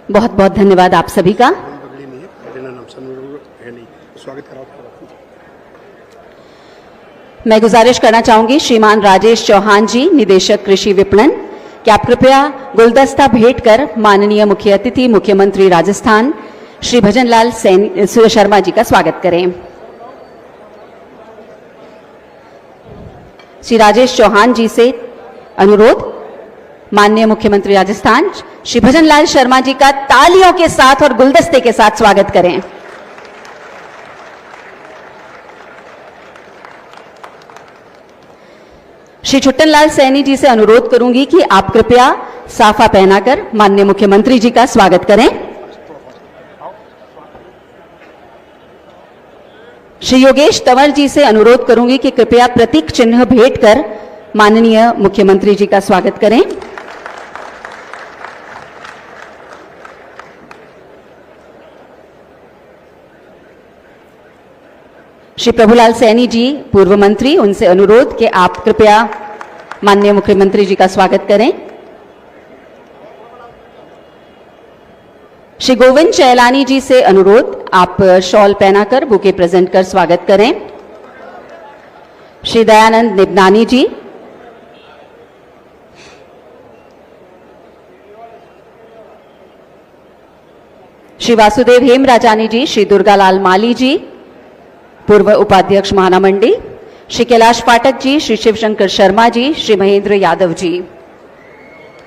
बहुत बहुत धन्यवाद आप सभी का। मैं गुजारिश करना चाहूंगी श्रीमान राजेश चौहान जी, निदेशक कृषि विपणन, कि आप कृपया गुलदस्ता भेंट कर माननीय मुख्य अतिथि मुख्यमंत्री राजस्थान श्री भजनलाल शर्मा जी का स्वागत करें। श्री राजेश चौहान जी से अनुरोध, माननीय मुख्यमंत्री राजस्थान श्री भजनलाल शर्मा जी का तालियों के साथ और गुलदस्ते के साथ स्वागत करें। श्री छुट्टनलाल सैनी जी से अनुरोध करूंगी कि आप कृपया साफा पहनाकर माननीय मुख्यमंत्री जी का स्वागत करें। श्री योगेश तंवर जी से अनुरोध करूंगी कि कृपया प्रतीक चिन्ह भेंट कर माननीय मुख्यमंत्री जी का स्वागत करें। श्री प्रभुलाल सैनी जी, पूर्व मंत्री, उनसे अनुरोध कि आप कृपया माननीय मुख्यमंत्री जी का स्वागत करें। श्री गोविंद चैलानी जी से अनुरोध, आप शॉल पहनाकर बुके प्रेजेंट कर स्वागत करें। श्री दयानंद निबनानी जी, श्री वासुदेव हेमराजानी जी, श्री दुर्गालाल माली जी, पूर्व उपाध्यक्ष महाना मंडी, श्री कैलाश पाठक जी, श्री शिवशंकर शर्मा जी, श्री महेंद्र यादव जी।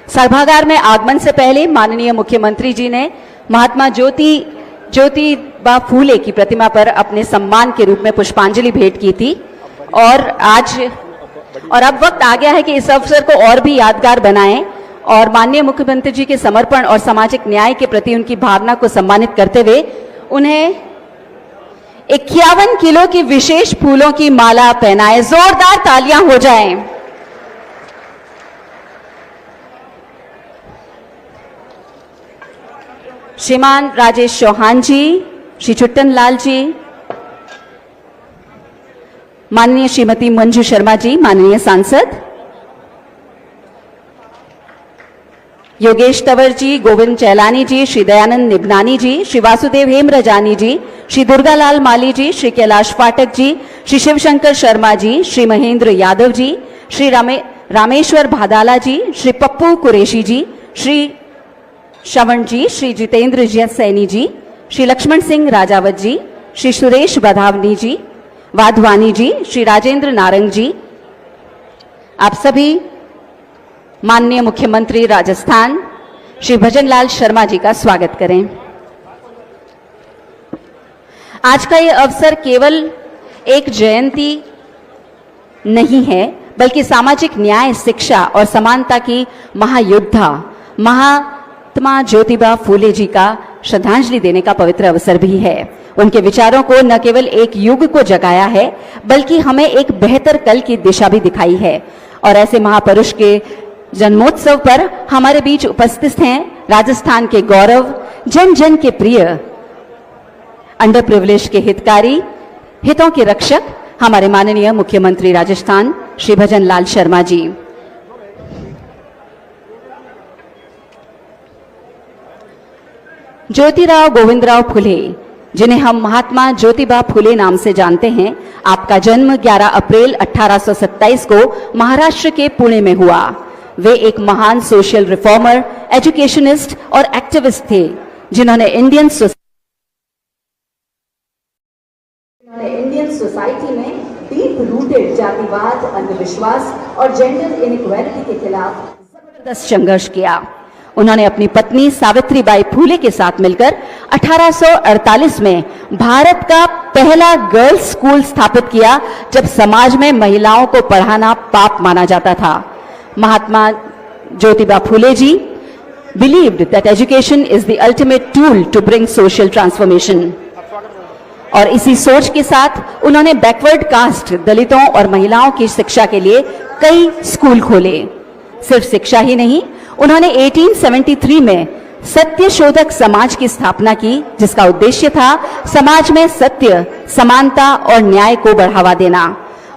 सभागार में आगमन से पहले माननीय मुख्यमंत्री जी ने महात्मा ज्योतिबा फूले की प्रतिमा पर अपने सम्मान के रूप में पुष्पांजलि भेंट की थी और अब वक्त आ गया है कि इस अवसर को और भी यादगार बनाएं और माननीय मुख्यमंत्री जी के समर्पण और सामाजिक न्याय के प्रति उनकी भावना को सम्मानित करते हुए उन्हें 51 किलो की विशेष फूलों की माला पहनाए। जोरदार तालियां हो जाएं। श्रीमान राजेश चौहान जी, श्री छुट्टनलाल जी, माननीय श्रीमती मंजू शर्मा जी, माननीय सांसद, योगेश तंवर जी, गोविंद चैलानी जी, श्री दयानंद निबनानी जी, श्री वासुदेव हेमराजानी जी, श्री दुर्गालाल माली जी, श्री कैलाश पाठक जी, श्री शिवशंकर शर्मा जी, श्री महेंद्र यादव जी, श्री रामेश्वर भादाला जी, श्री पप्पू कुरेशी जी, श्री श्रवण जी, श्री जितेंद्र सैनी जी, श्री लक्ष्मण सिंह राजावत जी, श्री सुरेश वाधवानी जी, श्री राजेंद्र नारंग जी, आप सभी माननीय मुख्यमंत्री राजस्थान श्री भजनलाल शर्मा जी का स्वागत करें। आज का यह अवसर केवल एक जयंती नहीं है, बल्कि सामाजिक न्याय, शिक्षा और समानता की महायोद्धा महात्मा ज्योतिबा फूले जी का श्रद्धांजलि देने का पवित्र अवसर भी है। उनके विचारों को न केवल एक युग को जगाया है, बल्कि हमें एक बेहतर कल की दिशा भी दिखाई है। और ऐसे महापुरुष के जन्मोत्सव पर हमारे बीच उपस्थित हैं राजस्थान के गौरव, जन जन के प्रिय, अंडर प्रिविलेज के हितकारी, हितों के रक्षक, हमारे माननीय मुख्यमंत्री राजस्थान श्री भजनलाल शर्मा जी। ज्योतिराव गोविंदराव फुले, जिन्हें हम महात्मा ज्योतिबा फुले नाम से जानते हैं, आपका जन्म 11 अप्रैल 1827 को महाराष्ट्र के पुणे में हुआ। वे एक महान सोशल रिफॉर्मर, एजुकेशनिस्ट और एक्टिविस्ट थे, जिन्होंने इंडियन सोसाइटी में डीप रूटेड जातिवाद, अंधविश्वास और जेंडर इनइक्वालिटी के खिलाफ जबरदस्त संघर्ष किया। उन्होंने अपनी पत्नी सावित्रीबाई फूले के साथ मिलकर 1848 में भारत का पहला गर्ल्स स्कूल स्थापित किया, जब समाज में महिलाओं को पढ़ाना पाप माना जाता था। Mahatma Jyotiba Phule ji believed that education is the ultimate tool to bring social transformation. और इसी सोच के साथ उन्होंने बैकवर्ड कास्ट, दलितों और महिलाओं की शिक्षा के लिए कई स्कूल खोले। सिर्फ शिक्षा ही नहीं, उन्होंने 1873 में सत्य शोधक समाज की स्थापना की, जिसका उद्देश्य था समाज में सत्य, समानता और न्याय को बढ़ावा देना।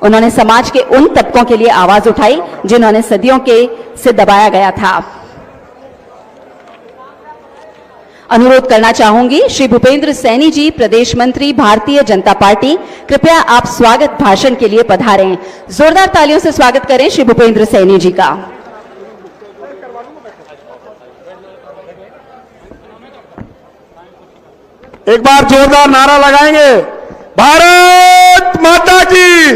उन्होंने समाज के उन तबकों के लिए आवाज उठाई जिन्होंने सदियों से दबाया गया था। अनुरोध करना चाहूंगी श्री भूपेंद्र सैनी जी, प्रदेश मंत्री भारतीय जनता पार्टी, कृपया आप स्वागत भाषण के लिए पधारें। जोरदार तालियों से स्वागत करें श्री भूपेंद्र सैनी जी का। एक बार जोरदार नारा लगाएंगे, भारत माता की,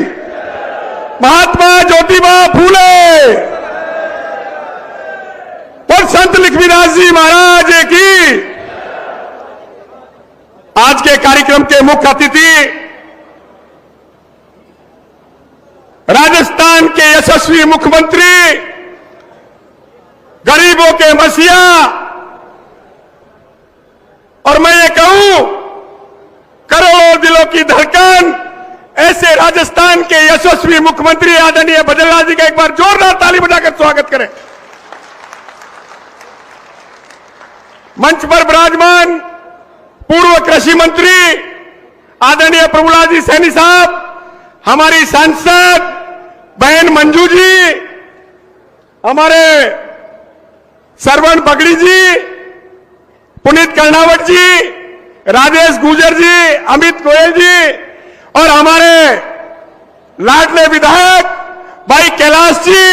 महात्मा ज्योतिबा फूले और संत लक्ष्मीदास जी महाराज की। आज के कार्यक्रम के मुख्य अतिथि राजस्थान के यशस्वी मुख्यमंत्री, गरीबों के मसीहा, और मैं ये कहूं करोड़ों दिलों की धड़कन, ऐसे राजस्थान के यशस्वी मुख्यमंत्री आदरणीय भजनलाल जी का एक बार जोरदार ताली बजाकर स्वागत करें। मंच पर विराजमान पूर्व कृषि मंत्री आदरणीय प्रभुलाल जी सैनी साहब, हमारी सांसद बहन मंजू जी, हमारे सरवण बगड़ी जी, पुनीत कर्णावत जी, राजेश गुजर जी, अमित गोयल जी, और हमारे लाडले विधायक भाई कैलाश जी,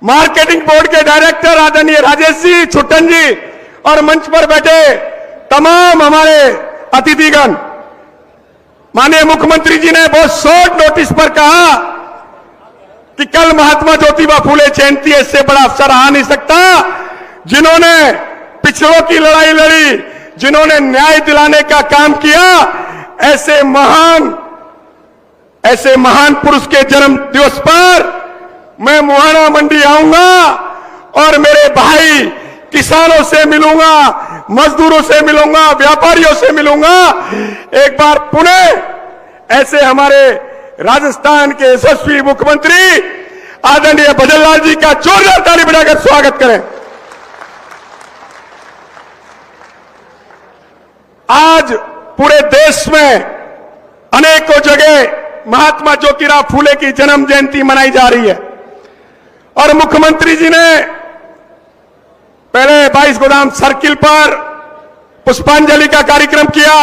मार्केटिंग बोर्ड के डायरेक्टर आदरणीय राजेश जी, छुट्टन जी, और मंच पर बैठे तमाम हमारे अतिथिगण। माननीय मुख्यमंत्री जी ने बहुत शॉर्ट नोटिस पर कहा कि कल महात्मा ज्योतिबा फूले जयंती, इससे बड़ा अवसर आ नहीं सकता। जिन्होंने पिछड़ों की लड़ाई लड़ी, जिन्होंने न्याय दिलाने का काम किया, ऐसे महान पुरुष के जन्म दिवस पर मैं मुहाना मंडी आऊंगा और मेरे भाई किसानों से मिलूंगा, मजदूरों से मिलूंगा, व्यापारियों से मिलूंगा। एक बार पुनः ऐसे हमारे राजस्थान के यशस्वी मुख्यमंत्री आदरणीय भजनलाल जी का जोरदार ताली बजाकर स्वागत करें। आज पूरे देश में अनेकों जगह महात्मा ज्योतिराव फूले की जन्म जयंती मनाई जा रही है और मुख्यमंत्री जी ने पहले 22 गोदाम सर्किल पर पुष्पांजलि का कार्यक्रम किया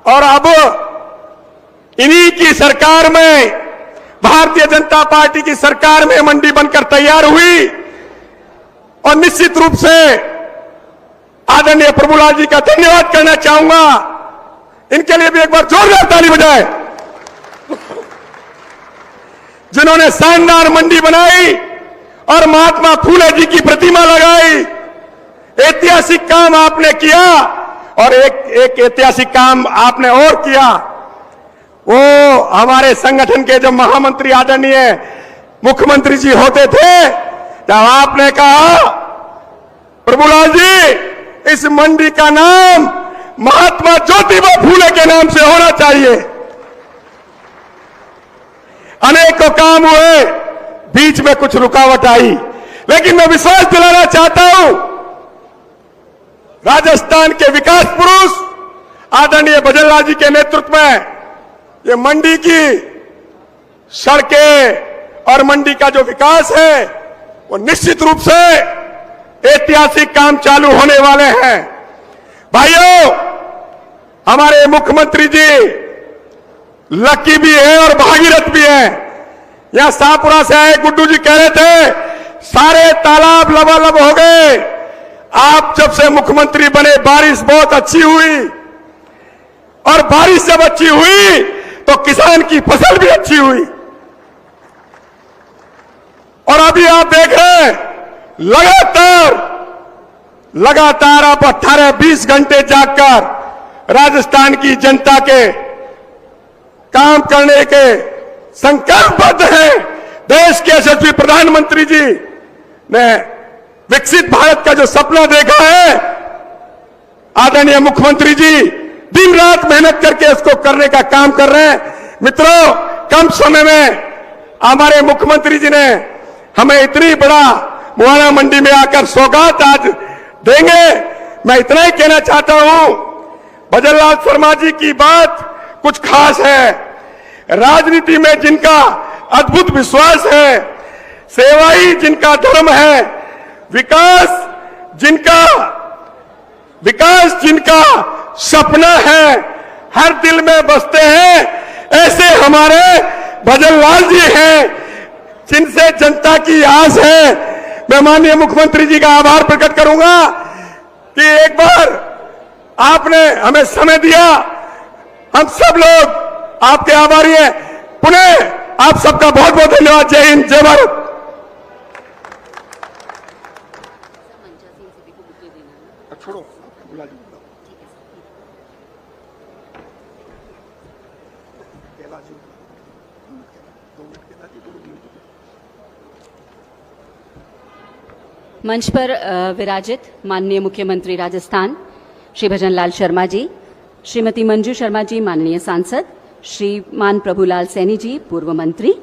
और अब इन्हीं की सरकार में, भारतीय जनता पार्टी की सरकार में मंडी बनकर तैयार हुई और निश्चित रूप से आदरणीय प्रभुलाल जी का धन्यवाद करना चाहूंगा। इनके लिए भी एक बार जोरदार ताली बजाए, जिन्होंने शानदार मंडी बनाई और महात्मा फूले जी की प्रतिमा लगाई। ऐतिहासिक काम आपने किया और एक ऐतिहासिक काम आपने और किया। वो हमारे संगठन के जब महामंत्री आदरणीय मुख्यमंत्री जी होते थे, जब आपने कहा प्रभुलाल जी इस मंडी का नाम महात्मा ज्योतिबा फूले के नाम से होना चाहिए। अनेकों काम हुए, बीच में कुछ रुकावट आई, लेकिन मैं विश्वास दिलाना चाहता हूं राजस्थान के विकास पुरुष आदरणीय भजनलाल जी के नेतृत्व में ये मंडी की सड़कें और मंडी का जो विकास है वो निश्चित रूप से ऐतिहासिक काम चालू होने वाले हैं। भाइयों, हमारे मुख्यमंत्री जी लकी भी है और भागीरथ भी है। यहां शाहपुरा से आए गुड्डू जी कह रहे थे सारे तालाब लबालब हो गए। आप जब से मुख्यमंत्री बने बारिश बहुत अच्छी हुई और बारिश जब अच्छी हुई तो किसान की फसल भी अच्छी हुई। और अभी आप देख रहे हैं लगातार आप 18-20 घंटे जागकर राजस्थान की जनता के काम करने के संकल्पबद्ध हैं। देश के यशस्वी प्रधानमंत्री जी ने विकसित भारत का जो सपना देखा है, आदरणीय मुख्यमंत्री जी दिन रात मेहनत करके इसको करने का काम कर रहे हैं। मित्रों, कम समय में हमारे मुख्यमंत्री जी ने हमें इतनी बड़ा मुहाना मंडी में आकर सौगात आज देंगे। मैं इतना ही कहना चाहता हूं, भजनलाल शर्मा जी की बात कुछ खास है। राजनीति में जिनका अद्भुत विश्वास है, सेवा ही जिनका धर्म है, विकास जिनका विकास जिनका सपना है, हर दिल में बसते हैं, ऐसे हमारे भजनलाल जी हैं जिनसे जनता की आस है। मैं माननीय मुख्यमंत्री जी का आभार प्रकट करूंगा कि एक बार आपने हमें समय दिया, हम सब लोग आपके आभारी हैं। पुनः आप सबका बहुत बहुत धन्यवाद। जय हिंद, जय भारत। छोड़ो मंच पर विराजित माननीय मुख्यमंत्री राजस्थान श्री भजनलाल शर्मा जी, श्रीमती मंजू शर्मा जी माननीय सांसद, श्रीमान प्रभुलाल सैनी जी पूर्व मंत्री,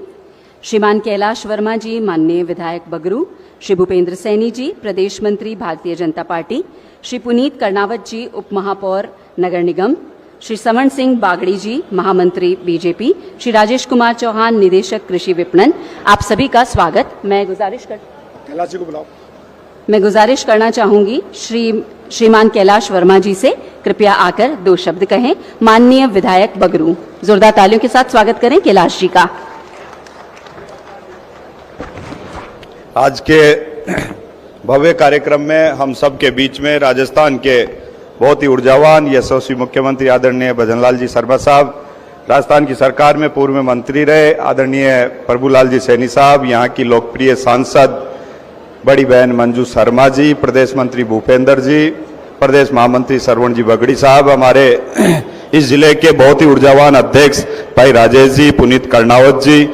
श्रीमान कैलाश वर्मा जी माननीय विधायक बगरू, श्री भूपेंद्र सैनी जी प्रदेश मंत्री भारतीय जनता पार्टी, श्री पुनीत कर्णावत जी उप महापौर नगर निगम, श्री समन सिंह बागड़ी जी महामंत्री बीजेपी, श्री राजेश कुमार चौहान निदेशक कृषि विपणन, आप सभी का स्वागत। मैं गुजारिश करना चाहूंगी श्रीमान कैलाश वर्मा जी से कृपया आकर दो शब्द कहें। माननीय विधायक बगरू, जोरदार तालियों के साथ स्वागत करें कैलाश जी का। आज के भव्य कार्यक्रम में हम सब के बीच में राजस्थान के बहुत ही ऊर्जावान यशस्वी मुख्यमंत्री आदरणीय भजनलाल जी शर्मा साहब, राजस्थान की सरकार में पूर्व मंत्री रहे आदरणीय प्रभुलाल जी सैनी साहब, यहाँ की लोकप्रिय सांसद बड़ी बहन मंजू शर्मा जी, प्रदेश मंत्री भूपेंद्र जी, प्रदेश महामंत्री सरवण जी बगड़ी साहब, हमारे इस जिले के बहुत ही ऊर्जावान अध्यक्ष भाई राजेश जी, पुनीत कर्णावत जी,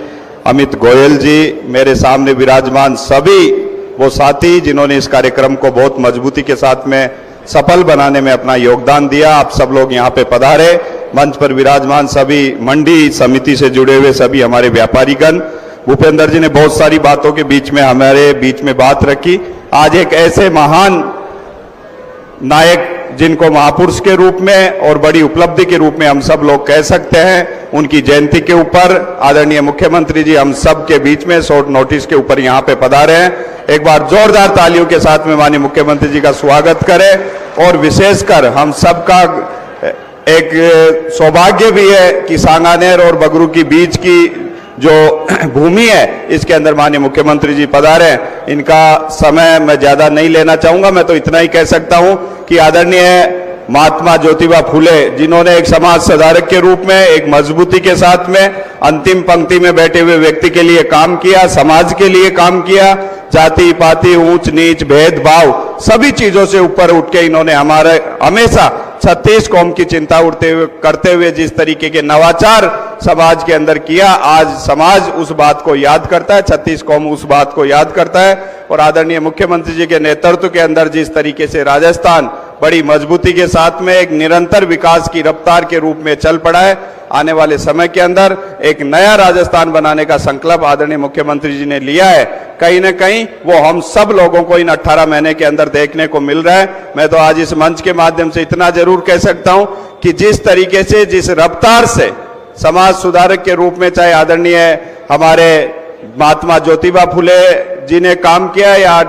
अमित गोयल जी, मेरे सामने विराजमान सभी वो साथी जिन्होंने इस कार्यक्रम को बहुत मजबूती के साथ में सफल बनाने में अपना योगदान दिया। आप सब लोग यहाँ पे पधारे। मंच पर विराजमान सभी मंडी समिति से जुड़े हुए सभी हमारे व्यापारीगण, भूपेंद्र जी ने बहुत सारी बातों के बीच में हमारे बीच में बात रखी। आज एक ऐसे महान नायक जिनको महापुरुष के रूप में और बड़ी उपलब्धि के रूप में हम सब लोग कह सकते हैं, उनकी जयंती के ऊपर आदरणीय मुख्यमंत्री जी हम सब के बीच में शॉर्ट नोटिस के ऊपर यहाँ पे पधारे हैं। एक बार जोरदार तालियों के साथ में माननीय मुख्यमंत्री जी का स्वागत करें। और विशेषकर हम सबका एक सौभाग्य भी है कि सांगानेर और बगरू की बीच की जो भूमि है इसके अंदर माननीय मुख्यमंत्री जी पधारे। इनका समय मैं ज्यादा नहीं लेना चाहूंगा, मैं तो इतना ही कह सकता हूं कि आदरणीय महात्मा ज्योतिबा फूले जिन्होंने एक समाज सुधारक के रूप में एक मजबूती के साथ में अंतिम पंक्ति में बैठे हुए व्यक्ति के लिए काम किया, समाज के लिए काम किया, जाति पाति ऊंच नीच भेदभाव सभी चीजों से ऊपर उठ के इन्होंने हमारे हमेशा 36 कौम की चिंता करते हुए जिस तरीके के नवाचार समाज के अंदर किया, आज समाज उस बात को याद करता है, 36 कौम उस बात को याद करता है। और आदरणीय मुख्यमंत्री जी के नेतृत्व के अंदर जिस तरीके से राजस्थान बड़ी मजबूती के साथ में एक निरंतर विकास की रफ्तार के रूप में चल पड़ा है, आने वाले समय के अंदर एक नया राजस्थान बनाने का संकल्प आदरणीय मुख्यमंत्री जी ने लिया है। कहीं न कहीं वो हम सब लोगों को इन 18 महीने के अंदर देखने को मिल रहा है। मैं तो आज इस मंच के माध्यम से इतना जरूर कह सकता हूं कि जिस तरीके से जिस रफ्तार से समाज सुधारक के रूप में चाहे आदरणीय हमारे महात्मा ज्योतिबा फूले जी ने काम किया या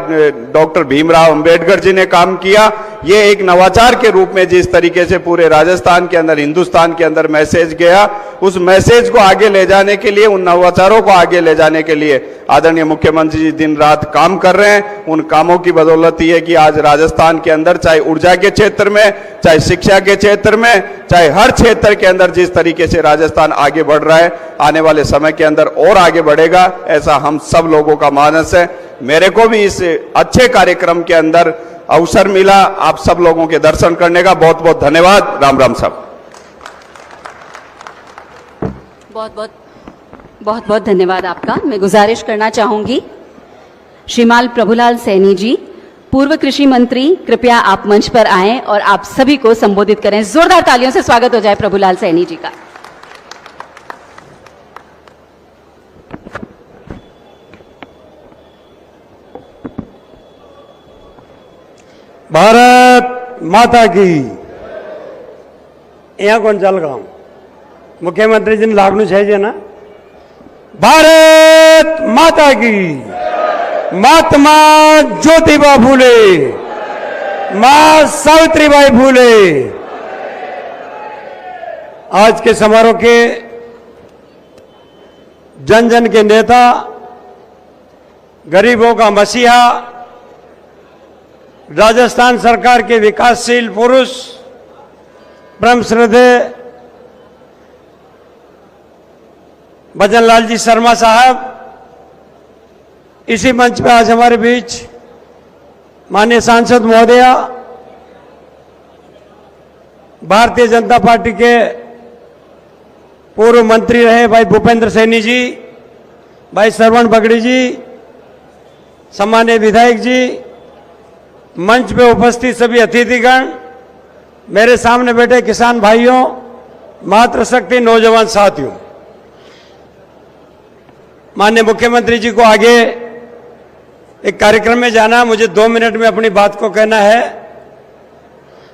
डॉक्टर भीमराव अंबेडकर जी ने काम किया, ये एक नवाचार के रूप में जिस तरीके से पूरे राजस्थान के अंदर हिंदुस्तान के अंदर मैसेज गया, उस मैसेज को आगे ले जाने के लिए, उन नवाचारों को आगे ले जाने के लिए आदरणीय मुख्यमंत्री जी दिन रात काम कर रहे हैं। उन कामों की बदौलत ये कि आज राजस्थान के अंदर चाहे ऊर्जा के क्षेत्र में, चाहे शिक्षा के क्षेत्र में, चाहे हर क्षेत्र के अंदर जिस तरीके से राजस्थान आगे बढ़ रहा है, आने वाले समय के अंदर और आगे बढ़ेगा, ऐसा हम सब लोगों का मानस है। मेरे को भी इस अच्छे कार्यक्रम के अंदर अवसर मिला आप सब लोगों के दर्शन करने का। बहुत बहुत धन्यवाद। राम राम साहब। बहुत बहुत धन्यवाद आपका। मैं गुजारिश करना चाहूंगी श्रीमान प्रभुलाल सैनी जी, पूर्व कृषि मंत्री, कृपया आप मंच पर आएं और आप सभी को संबोधित करें। जोरदार तालियों से स्वागत हो जाए प्रभुलाल सैनी जी का। भारत माता की। यहाँ कौन चल रहा हूं? मुख्यमंत्री जी ने लागू चाहिए ना। भारत माता की। महात्मा ज्योतिबा फूले। मां सावित्रीबाई फूले। आज के समारोह के जन जन के नेता, गरीबों का मसीहा, राजस्थान सरकार के विकासशील पुरुष, परम श्रद्धेय भजन लाल जी शर्मा साहब, इसी मंच पर आज हमारे बीच माननीय सांसद महोदया, भारतीय जनता पार्टी के पूर्व मंत्री रहे भाई भूपेंद्र सैनी जी, भाई श्रवण बगड़ी जी, सम्मानीय विधायक जी, मंच पे उपस्थित सभी अतिथिगण, मेरे सामने बैठे किसान भाइयों, मातृशक्ति नौजवान साथियों, माननीय मुख्यमंत्री जी को आगे एक कार्यक्रम में जाना, मुझे 2 मिनट में अपनी बात को कहना है।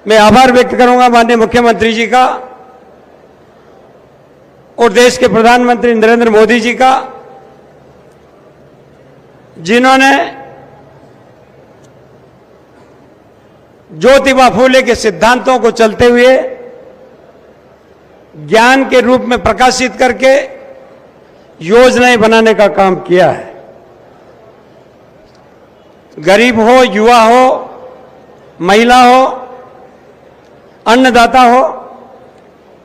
मैं आभार व्यक्त करूंगा माननीय मुख्यमंत्री जी का और देश के प्रधानमंत्री नरेंद्र मोदी जी का, जिन्होंने ज्योतिबा फूले के सिद्धांतों को चलते हुए ज्ञान के रूप में प्रकाशित करके योजनाएं बनाने का काम किया है। गरीब हो, युवा हो, महिला हो, अन्नदाता हो,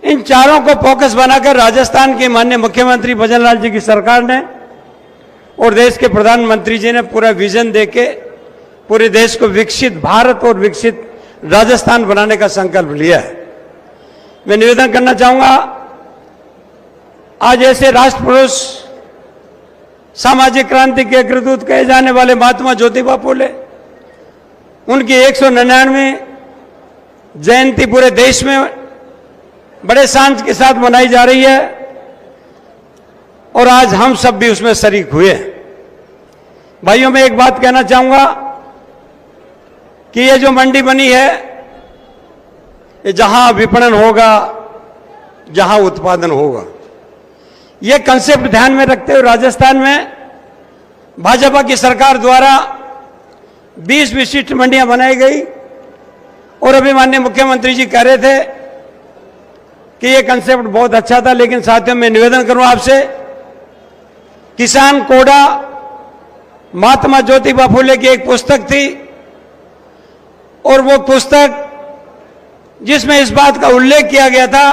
इन चारों को फोकस बनाकर राजस्थान के माननीय मुख्यमंत्री भजन लाल जी की सरकार ने और देश के प्रधानमंत्री जी ने पूरा विजन देके पूरे देश को विकसित भारत और विकसित राजस्थान बनाने का संकल्प लिया है। मैं निवेदन करना चाहूंगा, आज ऐसे राष्ट्र पुरुष, सामाजिक क्रांति के अग्रदूत कहे जाने वाले महात्मा ज्योतिबा फूले, उनकी 199वीं जयंती पूरे देश में बड़े शान के साथ मनाई जा रही है और आज हम सब भी उसमें शरीक हुए। भाइयों, मैं एक बात कहना चाहूंगा कि ये जो मंडी बनी है, ये जहां विपणन होगा, जहां उत्पादन होगा, ये कंसेप्ट ध्यान में रखते हुए राजस्थान में भाजपा की सरकार द्वारा 20 विशिष्ट मंडियां बनाई गई और अभी माननीय मुख्यमंत्री जी कह रहे थे कि ये कंसेप्ट बहुत अच्छा था। लेकिन साथियों, मैं निवेदन करूं आपसे, किसान कोड़ा महात्मा ज्योतिबा फूले की एक पुस्तक थी और वो पुस्तक जिसमें इस बात का उल्लेख किया गया था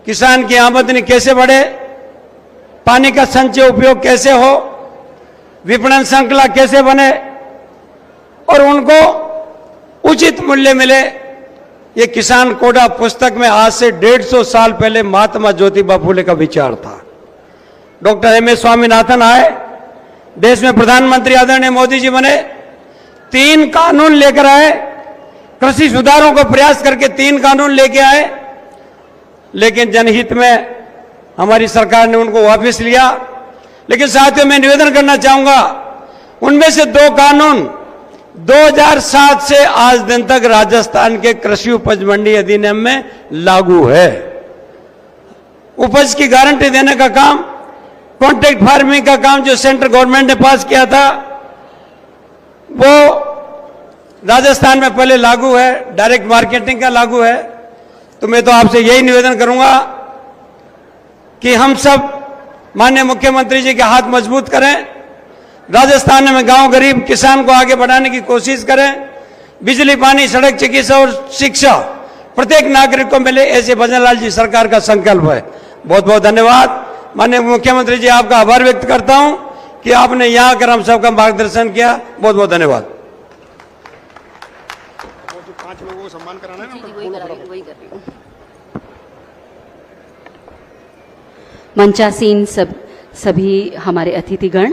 किसान की आमदनी कैसे बढ़े, पानी का संचय उपयोग कैसे हो, विपणन श्रृंखला कैसे बने और उनको उचित मूल्य मिले। ये किसान कोड़ा पुस्तक में आज से 150 साल पहले महात्मा ज्योतिबा फूले का विचार था। डॉक्टर एम एस स्वामीनाथन आए, देश में प्रधानमंत्री आदरणीय मोदी जी बने, 3 कानून लेकर आए, कृषि सुधारों को प्रयास करके 3 कानून लेके आए, लेकिन जनहित में हमारी सरकार ने उनको वापस लिया। लेकिन साथियों, मैं निवेदन करना चाहूंगा, उनमें से 2 कानून 2007 से आज दिन तक राजस्थान के कृषि उपज मंडी अधिनियम में लागू है। उपज की गारंटी देने का काम, कॉन्ट्रैक्ट फार्मिंग का काम जो सेंट्रल गवर्नमेंट ने पास किया था, वो राजस्थान में पहले लागू है, डायरेक्ट मार्केटिंग का लागू है। तो मैं तो आपसे यही निवेदन करूंगा कि हम सब माननीय मुख्यमंत्री जी के हाथ मजबूत करें, राजस्थान में गांव गरीब किसान को आगे बढ़ाने की कोशिश करें, बिजली पानी सड़क चिकित्सा और शिक्षा प्रत्येक नागरिक को मिले, ऐसे भजन लाल जी सरकार का संकल्प है। बहुत बहुत धन्यवाद माननीय मुख्यमंत्री जी, आपका आभार व्यक्त करता हूं कि आपने यहां आकर हम सबका मार्गदर्शन किया। बहुत बहुत धन्यवाद। 5 लोगों को सम्मान कराना है ना। मंचासीन सभी हमारे अतिथिगण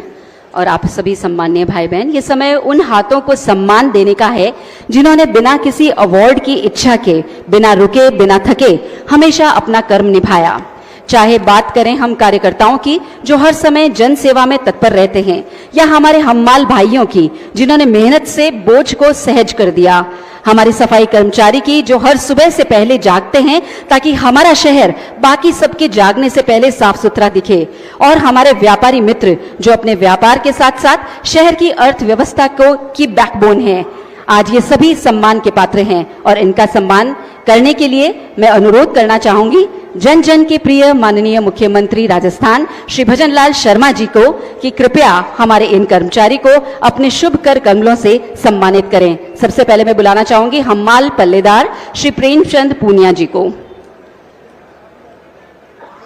और आप सभी सम्मानीय भाई बहन, ये समय उन हाथों को सम्मान देने का है जिन्होंने बिना किसी अवार्ड की इच्छा के, बिना रुके, बिना थके हमेशा अपना कर्म निभाया। चाहे बात करें हम कार्यकर्ताओं की जो हर समय जन सेवा में तत्पर रहते हैं, या हमारे हम्माल भाइयों की जिन्होंने मेहनत से बोझ को सहज कर दिया, हमारी सफाई कर्मचारी की जो हर सुबह से पहले जागते हैं ताकि हमारा शहर बाकी सबके जागने से पहले साफ सुथरा दिखे, और हमारे व्यापारी मित्र जो अपने व्यापार के साथ साथ शहर की अर्थव्यवस्था की बैकबोन है। आज ये सभी सम्मान के पात्र हैं और इनका सम्मान करने के लिए मैं अनुरोध करना चाहूंगी जन जन के प्रिय माननीय मुख्यमंत्री राजस्थान श्री भजनलाल शर्मा जी को कि कृपया हमारे इन कर्मचारी को अपने शुभ कर कमलों से सम्मानित करें। सबसे पहले मैं बुलाना चाहूंगी हम्माल पल्लेदार श्री प्रेमचंद पूनिया जी को।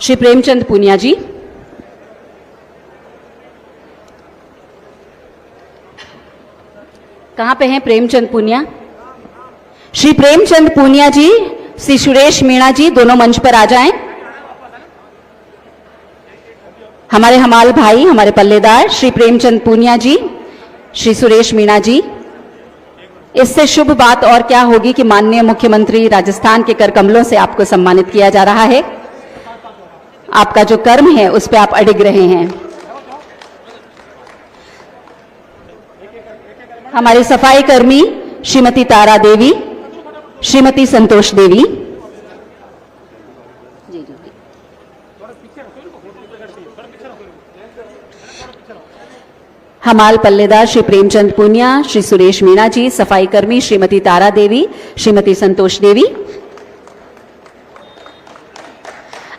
श्री प्रेमचंद पूनिया जी, कहां पे हैं प्रेमचंद पूनिया? श्री प्रेमचंद पूनिया जी, श्री सुरेश मीणा जी दोनों मंच पर आ जाएं। हमारे हमाल भाई, हमारे पल्लेदार श्री प्रेमचंद पूनिया जी, श्री सुरेश मीणा जी। इससे शुभ बात और क्या होगी कि माननीय मुख्यमंत्री राजस्थान के कर कमलों से आपको सम्मानित किया जा रहा है। आपका जो कर्म है उस पर आप अडिग रहे हैं। हमारी सफाई कर्मी श्रीमती तारा देवी, श्रीमती संतोष देवी, हमाल पल्लेदार श्री प्रेमचंद पूनिया, श्री सुरेश मीणा जी, सफाई कर्मी श्रीमती तारा देवी, श्रीमती संतोष देवी।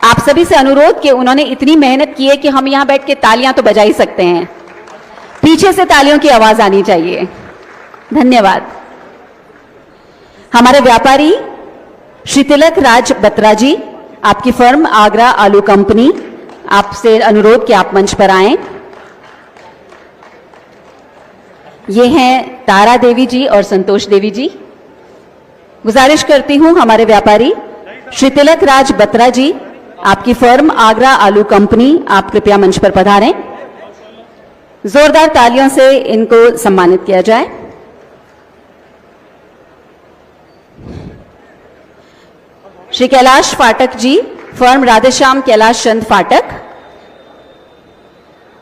आप सभी से अनुरोध कि उन्होंने इतनी मेहनत की है कि हम यहां बैठ के तालियां तो बजा ही सकते हैं, पीछे से तालियों की आवाज आनी चाहिए। धन्यवाद। हमारे व्यापारी श्री तिलक राज बत्रा जी, आपकी फर्म आगरा आलू कंपनी, आपसे अनुरोध कि आप मंच पर आएं। ये हैं तारा देवी जी और संतोष देवी जी। गुजारिश करती हूं हमारे व्यापारी श्री तिलक राज बत्रा जी, आपकी फर्म आगरा आलू कंपनी, आप कृपया मंच पर पधारें। जोरदार तालियों से इनको सम्मानित किया जाए। श्री कैलाश फाटक जी, फर्म राधेश्याम कैलाश चंद फाटक,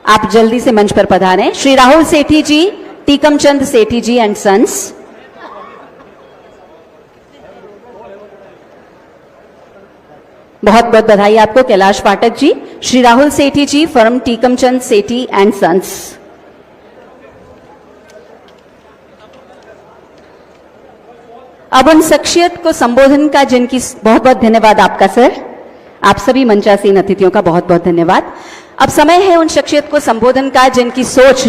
आप जल्दी से मंच पर पधारें। श्री राहुल सेठी जी, टीकम चंद सेठी जी एंड सन्स, बहुत बहुत बधाई आपको Kailash Phatak ji. Shri Rahul Sethi ji, firm Tikam Chand Sethi and sons. अब उन शख्सियत को संबोधन का जिनकी बहुत बहुत धन्यवाद आपका सर, आप सभी मंचासीन अतिथियों का बहुत बहुत धन्यवाद। अब समय है उन शख्सियत को संबोधन का जिनकी सोच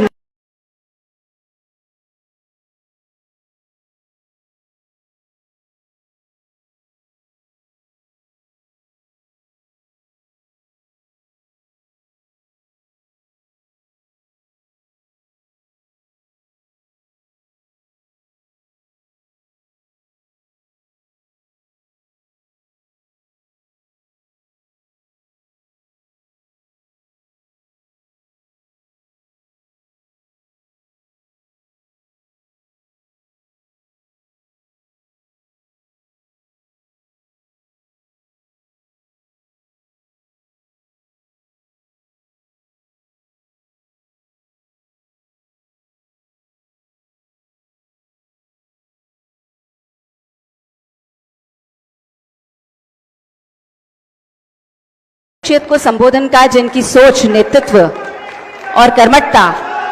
शख्सियत को संबोधन का जिनकी सोच, नेतृत्व और कर्मठता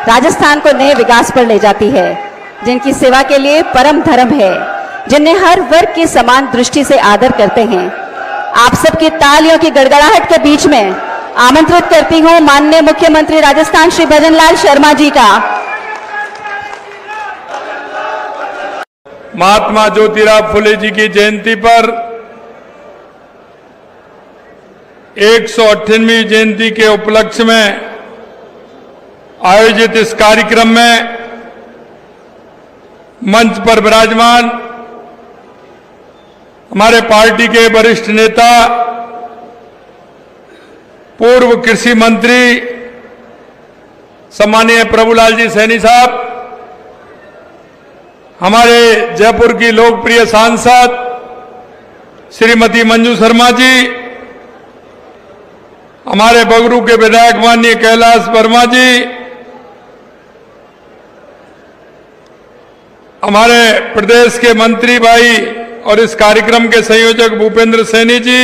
राजस्थान को नए विकास पर ले जाती है, जिनकी सेवा के लिए परम धर्म है, जिन्हें हर वर्ग की समान दृष्टि से आदर करते हैं। आप सबकी तालियों की गड़गड़ाहट के बीच में आमंत्रित करती हूं माननीय मुख्यमंत्री राजस्थान श्री भजनलाल शर्मा जी का। महात्मा ज्योतिराव फुले जी की जयंती पर 198वीं जयंती के उपलक्ष्य में आयोजित इस कार्यक्रम में मंच पर विराजमान हमारे पार्टी के वरिष्ठ नेता, पूर्व कृषि मंत्री सम्मानीय प्रभुलाल जी सैनी साहब, हमारे जयपुर की लोकप्रिय सांसद श्रीमती मंजू शर्मा जी, हमारे बगरू के विधायक माननीय कैलाश वर्मा जी, हमारे प्रदेश के मंत्री भाई और इस कार्यक्रम के संयोजक भूपेंद्र सैनी जी,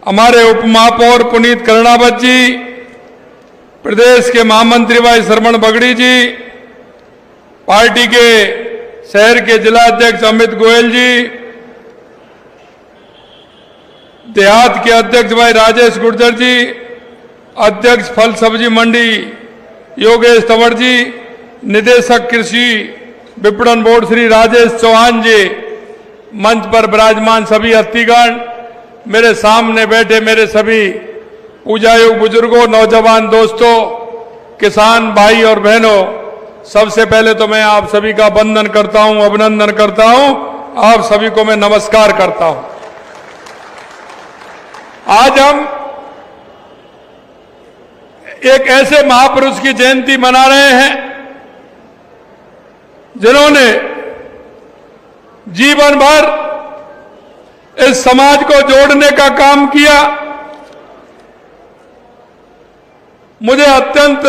हमारे उप महापौर पुनीत कर्णावत जी, प्रदेश के महामंत्री भाई श्रवण बगड़ी जी, पार्टी के शहर के जिला अध्यक्ष अमित गोयल जी, देहात के अध्यक्ष भाई राजेश गुर्जर जी, अध्यक्ष फल सब्जी मंडी योगेश तंवर जी, निदेशक कृषि विपणन बोर्ड श्री राजेश चौहान जी, मंच पर विराजमान सभी हस्तीगण, मेरे सामने बैठे मेरे सभी पूजायोग बुजुर्गों, नौजवान दोस्तों, किसान भाई और बहनों, सबसे पहले तो मैं आप सभी का वंदन करता हूं, अभिनंदन करता हूं, आप सभी को मैं नमस्कार करता हूं। आज हम एक ऐसे महापुरुष की जयंती मना रहे हैं जिन्होंने जीवन भर इस समाज को जोड़ने का काम किया। मुझे अत्यंत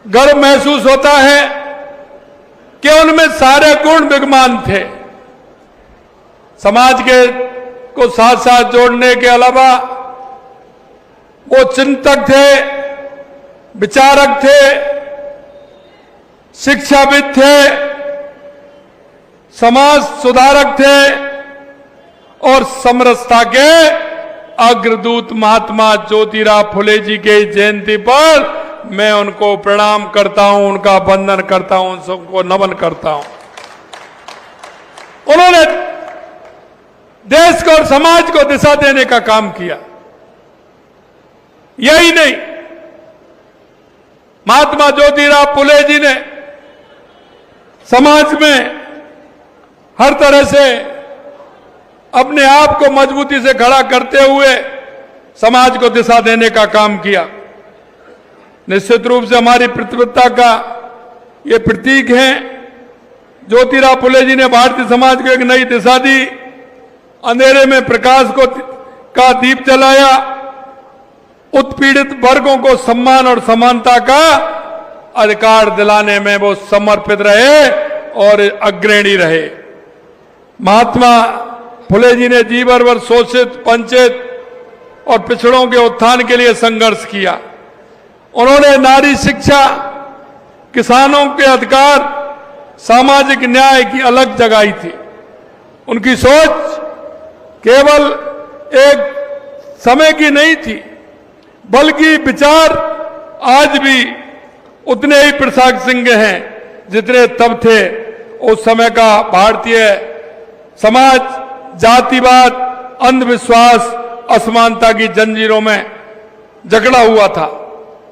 गर्व महसूस होता है कि उनमें सारे गुण विद्यमान थे। समाज के को साथ साथ जोड़ने के अलावा वो चिंतक थे, विचारक थे, शिक्षाविद थे, समाज सुधारक थे और समरसता के अग्रदूत महात्मा ज्योतिराव फुले जी के जयंती पर मैं उनको प्रणाम करता हूं, उनका वंदन करता हूं, उन सबको नमन करता हूं। उन्होंने देश को और समाज को दिशा देने का काम किया। यही नहीं, महात्मा ज्योतिराव फुले जी ने समाज में हर तरह से अपने आप को मजबूती से खड़ा करते हुए समाज को दिशा देने का काम किया। निश्चित रूप से हमारी प्रतिबद्धता का ये प्रतीक है। ज्योतिराव फुले जी ने भारतीय समाज को एक नई दिशा दी, अंधेरे में प्रकाश का दीप जलाया, उत्पीड़ित वर्गों को सम्मान और समानता का अधिकार दिलाने में वो समर्पित रहे और अग्रणी रहे। महात्मा फुले जी ने जीवन भर शोषित, वंचित और पिछड़ों के उत्थान के लिए संघर्ष किया। उन्होंने नारी शिक्षा, किसानों के अधिकार, सामाजिक न्याय की अलग जगाई थी। उनकी सोच केवल एक समय की नहीं थी, बल्कि विचार आज भी उतने ही प्रासंगिक हैं जितने तब थे। उस समय का भारतीय समाज जातिवाद, अंधविश्वास, असमानता की जंजीरों में जकड़ा हुआ था।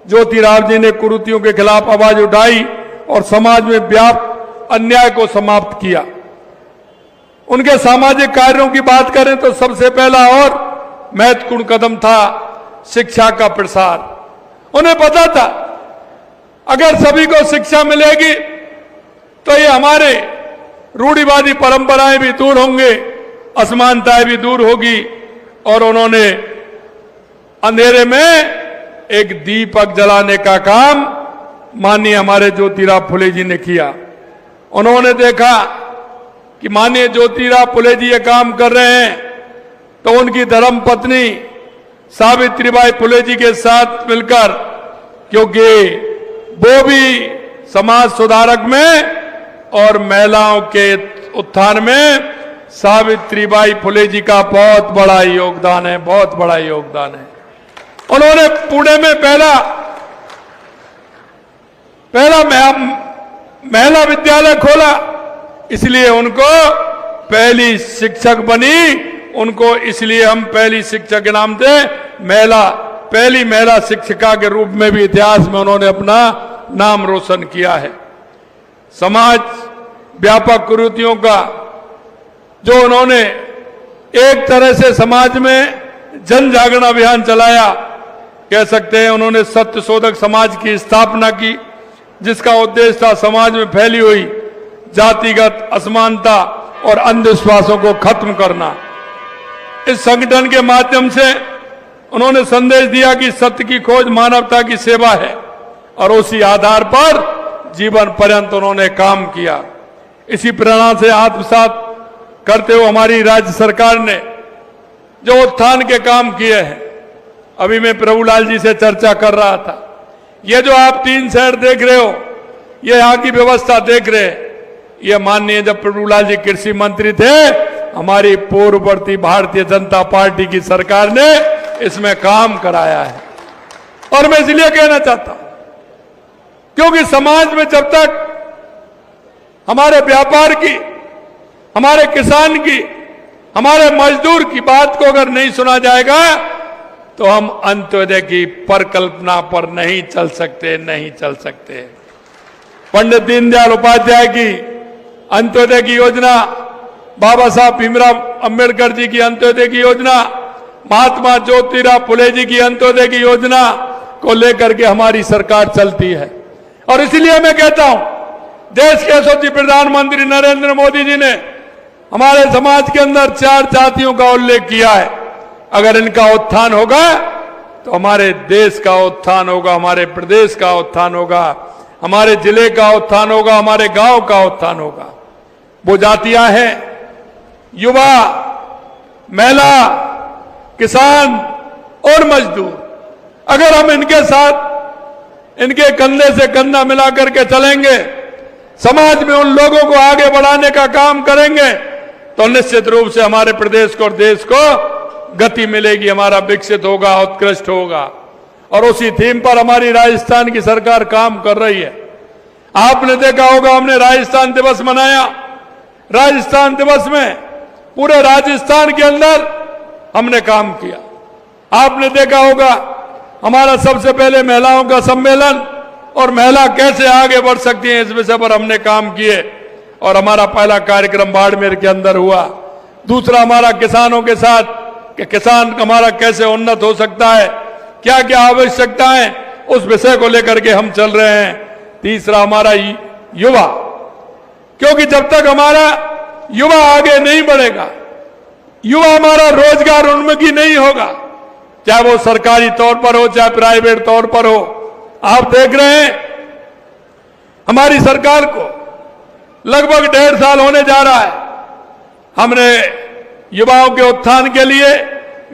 ज्योतिराव जी ने कुरीतियों के खिलाफ आवाज उठाई और समाज में व्याप्त अन्याय को समाप्त किया। उनके सामाजिक कार्यों की बात करें तो सबसे पहला और महत्वपूर्ण कदम था शिक्षा का प्रसार। उन्हें पता था अगर सभी को शिक्षा मिलेगी तो ये हमारे रूढ़िवादी परंपराएं भी दूर होंगे, असमानताएं भी दूर होगी। और उन्होंने अंधेरे में एक दीपक जलाने का काम माननीय हमारे ज्योतिराव फुले जी ने किया। उन्होंने देखा कि माननीय ज्योतिराव फुले जी ये काम कर रहे हैं तो उनकी धर्म पत्नी सावित्रीबाई फुले जी के साथ मिलकर, क्योंकि वो भी समाज सुधारक में और महिलाओं के उत्थान में सावित्रीबाई फुले जी का बहुत बड़ा योगदान है, बहुत बड़ा योगदान है। उन्होंने पुणे में पहला महिला विद्यालय खोला, इसलिए उनको पहली शिक्षक बनी। उनको इसलिए हम पहली शिक्षक के नाम से पहली महिला शिक्षिका के रूप में भी इतिहास में उन्होंने अपना नाम रोशन किया है। समाज व्यापक कुरीतियों का जो उन्होंने एक तरह से समाज में जन जागरण अभियान चलाया, कह सकते हैं उन्होंने सत्य शोधक समाज की स्थापना की, जिसका उद्देश्य था समाज में फैली हुई जातिगत असमानता और अंधविश्वासों को खत्म करना। इस संगठन के माध्यम से उन्होंने संदेश दिया कि सत्य की खोज मानवता की सेवा है और उसी आधार पर जीवन पर्यंत उन्होंने काम किया। इसी प्रेरणा से आत्मसात करते हुए हमारी राज्य सरकार ने जो उत्थान के काम किए हैं, अभी मैं प्रभुलाल जी से चर्चा कर रहा था, ये जो आप 3 शहर देख रहे हो, ये यहाँ की व्यवस्था देख रहे हैं। ये माननीय जब प्रभुलाल जी कृषि मंत्री थे, हमारी पूर्ववर्ती भारतीय जनता पार्टी की सरकार ने इसमें काम कराया है। और मैं इसलिए कहना चाहता हूं क्योंकि समाज में जब तक हमारे व्यापार की, हमारे किसान की, हमारे मजदूर की बात को अगर नहीं सुना जाएगा तो हम अंत्योदय की परिकल्पना पर नहीं चल सकते। पंडित दीनदयाल उपाध्याय की अंत्योदय की योजना, बाबा साहब भीमराव अंबेडकर जी की अंत्योदय की योजना, महात्मा ज्योतिराव फुले जी की अंत्योदय की योजना को लेकर के हमारी सरकार चलती है। और इसलिए मैं कहता हूं, देश के यशस्वी प्रधानमंत्री नरेंद्र मोदी जी ने हमारे समाज के अंदर 4 जातियों का उल्लेख किया है। अगर इनका उत्थान होगा तो हमारे देश का उत्थान होगा, हमारे प्रदेश का उत्थान होगा, हमारे जिले का उत्थान होगा, हमारे गांव का उत्थान होगा। वो जातियां हैं युवा, महिला, किसान और मजदूर। अगर हम इनके साथ, इनके कंधे से कंधा मिलाकर के चलेंगे, समाज में उन लोगों को आगे बढ़ाने का काम करेंगे तो निश्चित रूप से हमारे प्रदेश को और देश को गति मिलेगी, हमारा विकसित होगा, उत्कृष्ट होगा। और उसी थीम पर हमारी राजस्थान की सरकार काम कर रही है। आपने देखा होगा, हमने राजस्थान दिवस मनाया। राजस्थान दिवस में पूरे राजस्थान के अंदर हमने काम किया। आपने देखा होगा, हमारा सबसे पहले महिलाओं का सम्मेलन और महिला कैसे आगे बढ़ सकती है, इस विषय पर हमने काम किए। और हमारा पहला कार्यक्रम बाड़मेर के अंदर हुआ। दूसरा हमारा किसानों के साथ, कि किसान हमारा कैसे उन्नत हो सकता है, क्या क्या आवश्यकता है, उस विषय को लेकर के हम चल रहे हैं। तीसरा हमारा युवा, क्योंकि जब तक हमारा युवा आगे नहीं बढ़ेगा, युवा हमारा रोजगार उन्मुखी नहीं होगा, चाहे वो सरकारी तौर पर हो चाहे प्राइवेट तौर पर हो। आप देख रहे हैं, हमारी सरकार को लगभग 1.5 साल होने जा रहा है। हमने युवाओं के उत्थान के लिए,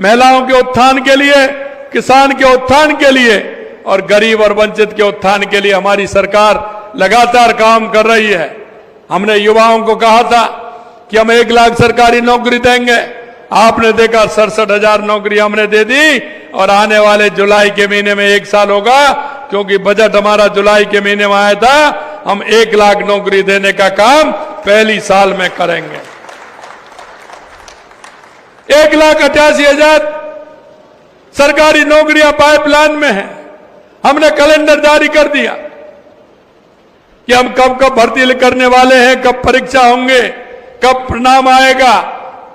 महिलाओं के उत्थान के लिए, किसान के उत्थान के लिए और गरीब और वंचित के उत्थान के लिए हमारी सरकार लगातार काम कर रही है। हमने युवाओं को कहा था कि हम 1 लाख सरकारी नौकरी देंगे। आपने देखा 67,000 नौकरी हमने दे दी। और आने वाले जुलाई के महीने में 1 साल होगा, क्योंकि बजट हमारा जुलाई के महीने में आया था। हम 1 लाख नौकरी देने का काम पहली साल में करेंगे। 1,88,000 सरकारी नौकरियां पाइपलाइन में हैं। हमने कैलेंडर जारी कर दिया कि हम कब कब भर्ती करने वाले हैं, कब परीक्षा होंगे, कब परिणाम आएगा,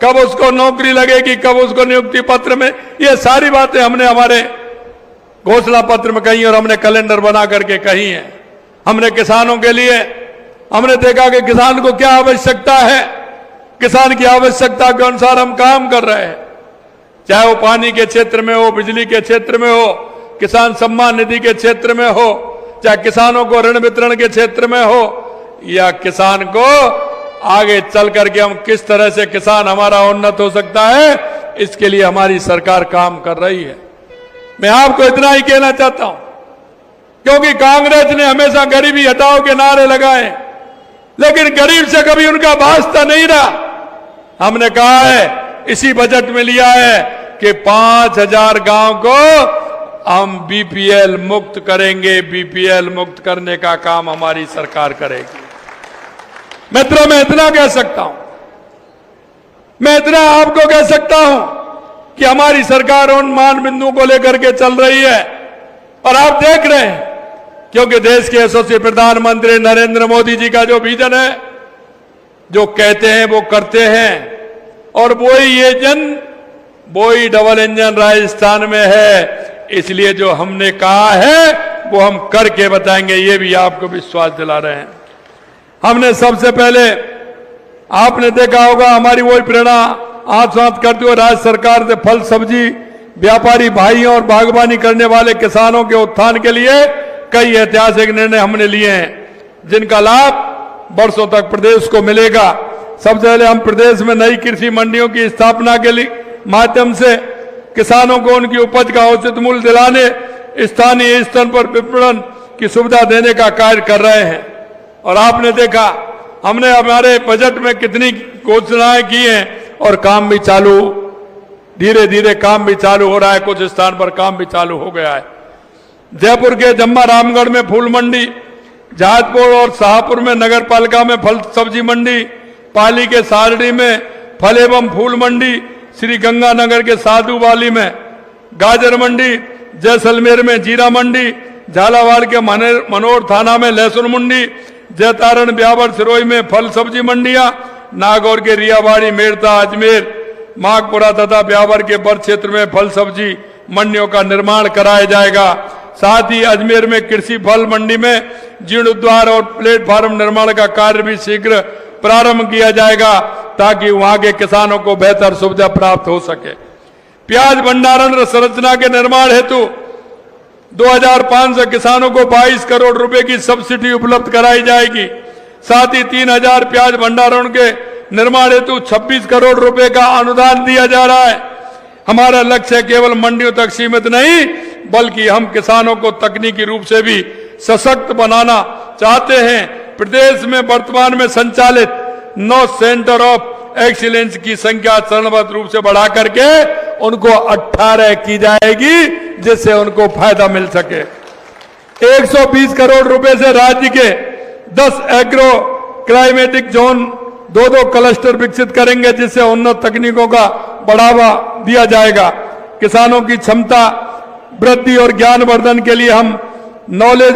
कब उसको नौकरी लगेगी, कब उसको नियुक्ति पत्र में, ये सारी बातें हमने हमारे घोषणा पत्र में कही और हमने कैलेंडर बना करके कही है। हमने किसानों के लिए, हमने देखा कि किसान को क्या आवश्यकता है, किसान की आवश्यकता के अनुसार हम काम कर रहे हैं। चाहे वो पानी के क्षेत्र में हो, बिजली के क्षेत्र में हो, किसान सम्मान निधि के क्षेत्र में हो, चाहे किसानों को ऋण वितरण के क्षेत्र में हो, या किसान को आगे चल करके हम किस तरह से किसान हमारा उन्नत हो सकता है, इसके लिए हमारी सरकार काम कर रही है। मैं आपको इतना ही कहना चाहता हूं, क्योंकि कांग्रेस ने हमेशा गरीबी हटाओ के नारे लगाए, लेकिन गरीब से कभी उनका वास्ता नहीं रहा। हमने कहा है, इसी बजट में लिया है कि 5,000 गांव को हम बीपीएल मुक्त करेंगे। बीपीएल मुक्त करने का काम हमारी सरकार करेगी। मित्रों, मैं इतना कह सकता हूं, मैं इतना आपको कह सकता हूं कि हमारी सरकार उन मान बिंदुओं को लेकर के चल रही है। और आप देख रहे हैं, क्योंकि देश के यशस्वी प्रधानमंत्री नरेंद्र मोदी जी का जो विजन है, जो कहते हैं वो करते हैं। और वही डबल इंजन राजस्थान में है। इसलिए जो हमने कहा है वो हम करके बताएंगे, ये भी आपको विश्वास दिला रहे हैं। हमने सबसे पहले, आपने देखा होगा, हमारी वही प्रेरणा आत्मसात करते हुए राज्य सरकार से फल सब्जी व्यापारी भाइयों और बागवानी करने वाले किसानों के उत्थान के लिए कई ऐतिहासिक निर्णय हमने लिए हैं, जिनका लाभ वर्षों तक प्रदेश को मिलेगा। सबसे पहले हम प्रदेश में नई कृषि मंडियों की स्थापना के लिए माध्यम से किसानों को उनकी उपज का उचित मूल्य दिलाने, स्थानीय स्तर पर विपणन की सुविधा देने का कार्य कर रहे हैं। और आपने देखा हमने हमारे बजट में कितनी घोषणाएं की हैं और काम भी चालू, धीरे धीरे काम भी चालू हो रहा है, कुछ स्थान पर काम भी चालू हो गया है। जयपुर के जम्मा रामगढ़ में फूल मंडी, जहाजपुर और शाहपुर में नगर पालिका में फल सब्जी मंडी, पाली के सारडी में फल एवं फूल मंडी, श्री गंगानगर के साधुवाली में गाजर मंडी, जैसलमेर में जीरा मंडी, झालावाड़ के मनोर थाना में लहसुन मंडी, जैतारण ब्यावर सिरोही में फल सब्जी मंडियां, नागौर के रियावाड़ी, मेड़ता, अजमेर, माघपुरा तथा ब्यावर के बर क्षेत्र में फल सब्जी मंडियों का निर्माण कराया जाएगा। साथ ही अजमेर में कृषि फल मंडी में जीर्णोद्धार और प्लेटफार्म निर्माण का कार्य भी शीघ्र प्रारंभ किया जाएगा ताकि वहां के किसानों को बेहतर सुविधा प्राप्त हो सके। प्याज भंडारण संरचना के निर्माण हेतु 2500 किसानों को 22 करोड़ रुपए की सब्सिडी उपलब्ध कराई जाएगी। साथ ही 3000 प्याज भंडारण के निर्माण हेतु 26 करोड़ रुपए का अनुदान दिया जा रहा है। हमारा लक्ष्य केवल मंडियों तक सीमित नहीं, बल्कि हम किसानों को तकनीकी रूप से भी सशक्त बनाना चाहते हैं। प्रदेश में वर्तमान में संचालित 9 सेंटर ऑफ एक्सीलेंस की संख्या चरणबद्ध रूप से बढ़ा करके उनको 18 की जाएगी, जिससे उनको फायदा मिल सके। 120 करोड़ रुपए से राज्य के 10 एग्रो क्लाइमेटिक जोन 2 क्लस्टर विकसित करेंगे, जिससे उन्नत तकनीकों का बढ़ावा दिया जाएगा। किसानों की क्षमता वृद्धि और ज्ञान वर्धन के लिए हम नॉलेज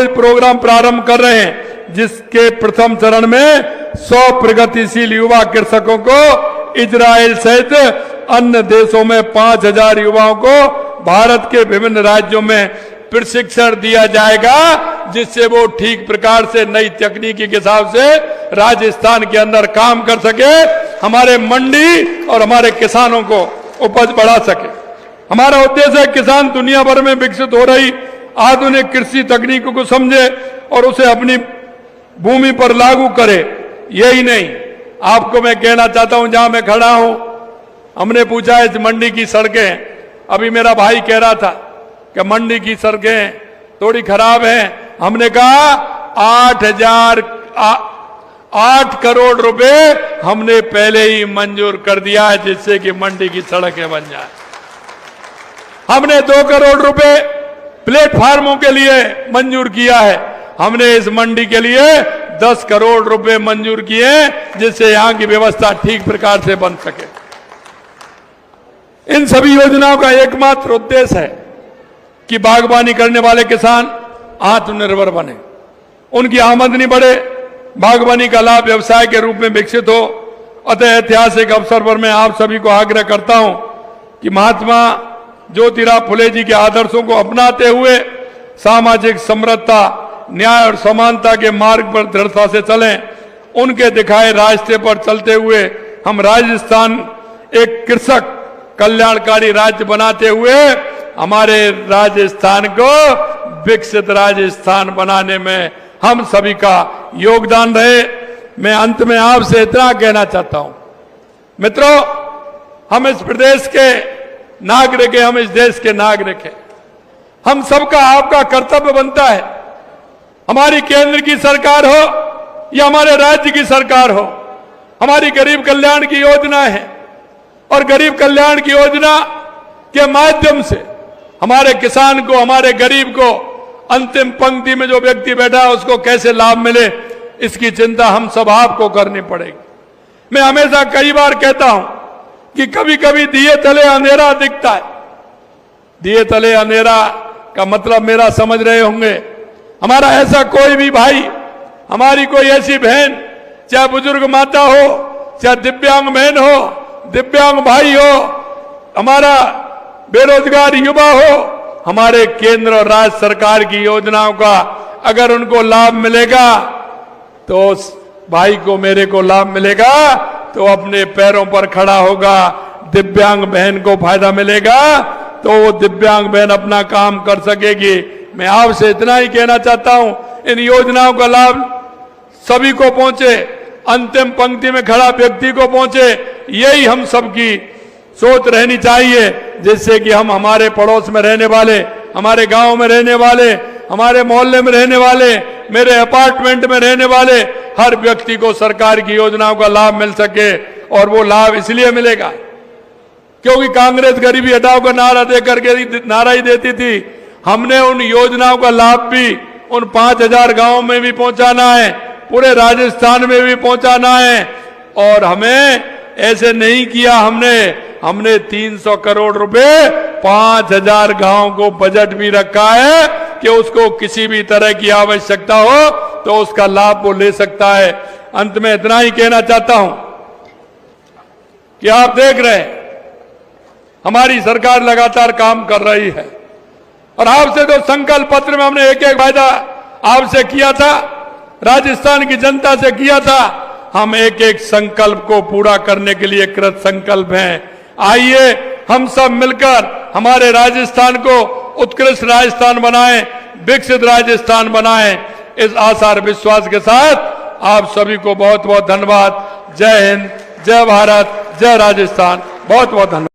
प्रोग्राम प्रारंभ कर रहे हैं, जिसके प्रथम चरण में 100 प्रगतिशील युवा कृषकों को इजराइल सहित अन्य देशों में 5000 युवाओं को भारत के विभिन्न राज्यों में प्रशिक्षण दिया जाएगा, जिससे वो ठीक प्रकार से नई तकनीकी के हिसाब से राजस्थान के अंदर काम कर सके, हमारे मंडी और हमारे किसानों को उपज बढ़ा सके। हमारा उद्देश्य है किसान दुनिया भर में विकसित हो रही आधुनिक कृषि तकनीकों को समझे और उसे अपनी भूमि पर लागू करे। यही नहीं, आपको मैं कहना चाहता हूं, जहां मैं खड़ा हूं, हमने पूछा इस मंडी की सड़कें, अभी मेरा भाई कह रहा था कि मंडी की सड़कें थोड़ी खराब हैं। हमने कहा 8 करोड़ रुपए हमने पहले ही मंजूर कर दिया है, जिससे कि मंडी की सड़कें बन जाए। हमने 2 करोड़ रुपए प्लेटफार्मों के लिए मंजूर किया है। हमने इस मंडी के लिए 10 करोड़ रुपए मंजूर किए, जिससे यहां की व्यवस्था ठीक प्रकार से बन सके। इन सभी योजनाओं का एकमात्र उद्देश्य है कि बागवानी करने वाले किसान आत्मनिर्भर बने, उनकी आमदनी बढ़े, बागवानी का लाभ व्यवसाय के रूप में विकसित हो। अतः ऐतिहासिक अवसर पर मैं आप सभी को आग्रह करता हूं कि महात्मा ज्योतिराव फुले जी के आदर्शों को अपनाते हुए सामाजिक समृद्धता, न्याय और समानता के मार्ग पर दृढ़ता से चलें। उनके दिखाए रास्ते पर चलते हुए हम राजस्थान एक कृषक कल्याणकारी राज्य बनाते हुए हमारे राजस्थान को विकसित राजस्थान बनाने में हम सभी का योगदान रहे। मैं अंत में आपसे इतना कहना चाहता हूं, मित्रों, हम इस प्रदेश के नागरिक हैं, हम इस देश के नागरिक हैं। हम सबका आपका कर्तव्य बनता है, हमारी केंद्र की सरकार हो या हमारे राज्य की सरकार हो, हमारी गरीब कल्याण की योजना है और गरीब कल्याण की योजना के माध्यम से हमारे किसान को, हमारे गरीब को, अंतिम पंक्ति में जो व्यक्ति बैठा है उसको कैसे लाभ मिले, इसकी चिंता हम सब आपको करनी पड़ेगी। मैं हमेशा कई बार कहता हूं कि कभी कभी दिए तले अंधेरा दिखता है। दिए तले अंधेरा का मतलब मेरा समझ रहे होंगे। हमारा ऐसा कोई भी भाई, हमारी कोई ऐसी बहन, चाहे बुजुर्ग माता हो, चाहे दिव्यांग बहन हो, दिव्यांग भाई हो, हमारा बेरोजगार युवा हो, हमारे केंद्र और राज्य सरकार की योजनाओं का अगर उनको लाभ मिलेगा तो उस भाई को, मेरे को लाभ मिलेगा तो अपने पैरों पर खड़ा होगा। दिव्यांग बहन को फायदा मिलेगा तो वो दिव्यांग बहन अपना काम कर सकेगी। मैं आपसे इतना ही कहना चाहता हूं, इन योजनाओं का लाभ सभी को पहुंचे, अंतिम पंक्ति में खड़ा व्यक्ति को पहुंचे, यही हम सबकी सोच रहनी चाहिए, जिससे कि हम हमारे पड़ोस में रहने वाले, हमारे गांव में रहने वाले, हमारे मोहल्ले में रहने वाले मेरे अपार्टमेंट में रहने वाले हर व्यक्ति को सरकार की योजनाओं का लाभ मिल सके। और वो लाभ इसलिए मिलेगा क्योंकि कांग्रेस गरीबी हटाओ का नारा देकर के नारा ही देती थी। हमने उन योजनाओं का लाभ भी उन 5000 गांवों में भी पहुंचाना है, पूरे राजस्थान में भी पहुंचाना है। और हमें ऐसे नहीं किया, हमने 300 करोड़ रुपए 5000 गांव को बजट भी रखा है कि उसको किसी भी तरह की आवश्यकता हो तो उसका लाभ वो ले सकता है। अंत में इतना ही कहना चाहता हूं कि आप देख रहे हैं हमारी सरकार लगातार काम कर रही है और आपसे जो संकल्प पत्र में हमने एक एक वायदा आपसे किया था, राजस्थान की जनता से किया था, हम एक एक संकल्प को पूरा करने के लिए कृत संकल्प हैं। आइए हम सब मिलकर हमारे राजस्थान को उत्कृष्ट राजस्थान बनाएं, विकसित राजस्थान बनाएं। इस आशा और विश्वास के साथ आप सभी को बहुत बहुत धन्यवाद। जय हिंद, जय भारत, जय राजस्थान। बहुत बहुत धन्यवाद।